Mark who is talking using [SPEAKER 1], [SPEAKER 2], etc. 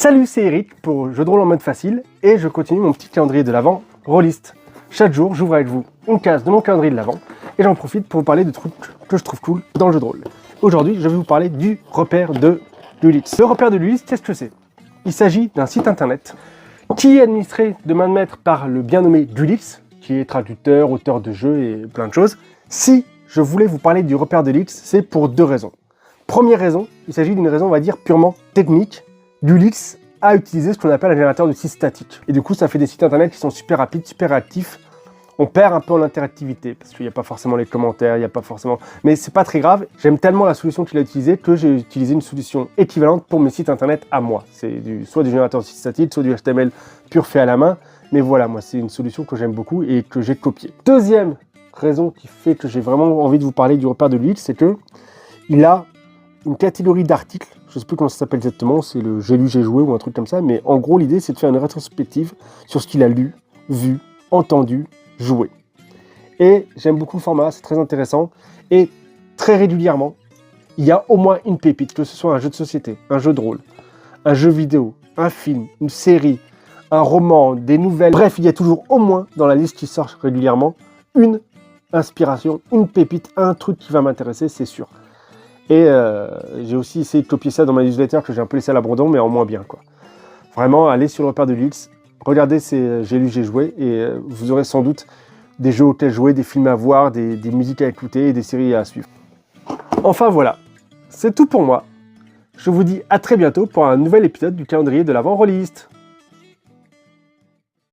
[SPEAKER 1] Salut, c'est Eric pour Jeux de rôle en mode facile et je continue mon petit calendrier de l'Avent Rollist. Chaque jour, j'ouvre avec vous une case de mon calendrier de l'Avent et j'en profite pour vous parler de trucs que je trouve cool dans le jeu de rôle. Aujourd'hui, je vais vous parler du repère de l'Ulysse. Le repère de l'Ulysse, qu'est-ce que c'est? Il s'agit d'un site internet qui est administré de main de maître par le bien nommé Ulysse, qui est traducteur, auteur de jeux et plein de choses. Si je voulais vous parler du repère de l'Ulysse, c'est pour deux raisons. Première raison, il s'agit d'une raison, on va dire, purement technique. Ulysse a utilisé ce qu'on appelle un générateur de sites statiques. Et du coup, ça fait des sites internet qui sont super rapides, super réactifs. On perd un peu en interactivité, parce qu'il n'y a pas forcément les commentaires, il n'y a pas forcément... Mais c'est pas très grave, j'aime tellement la solution qu'il a utilisée que j'ai utilisé une solution équivalente pour mes sites internet à moi. C'est soit du générateur de sites statiques, soit du HTML pur fait à la main. Mais voilà, moi, c'est une solution que j'aime beaucoup et que j'ai copiée. Deuxième raison qui fait que j'ai vraiment envie de vous parler du repère de l'Ulysse, c'est que il a une catégorie d'articles, je ne sais plus comment ça s'appelle exactement, c'est le j'ai lu, j'ai joué ou un truc comme ça, mais en gros l'idée c'est de faire une rétrospective sur ce qu'il a lu, vu, entendu, joué. Et j'aime beaucoup le format, c'est très intéressant, et très régulièrement, il y a au moins une pépite, que ce soit un jeu de société, un jeu de rôle, un jeu vidéo, un film, une série, un roman, des nouvelles, bref, il y a toujours au moins dans la liste qui sort régulièrement, une inspiration, une pépite, un truc qui va m'intéresser, c'est sûr. Et j'ai aussi essayé de copier ça dans ma newsletter que j'ai un peu laissé à l'abandon, mais en moins bien, quoi. Vraiment, allez sur le repère de l'Ulysse, regardez ces j'ai lu, j'ai joué, et vous aurez sans doute des jeux auxquels jouer, des films à voir, des musiques à écouter et des séries à suivre. Enfin voilà, c'est tout pour moi. Je vous dis à très bientôt pour un nouvel épisode du calendrier de l'Avent Rollist.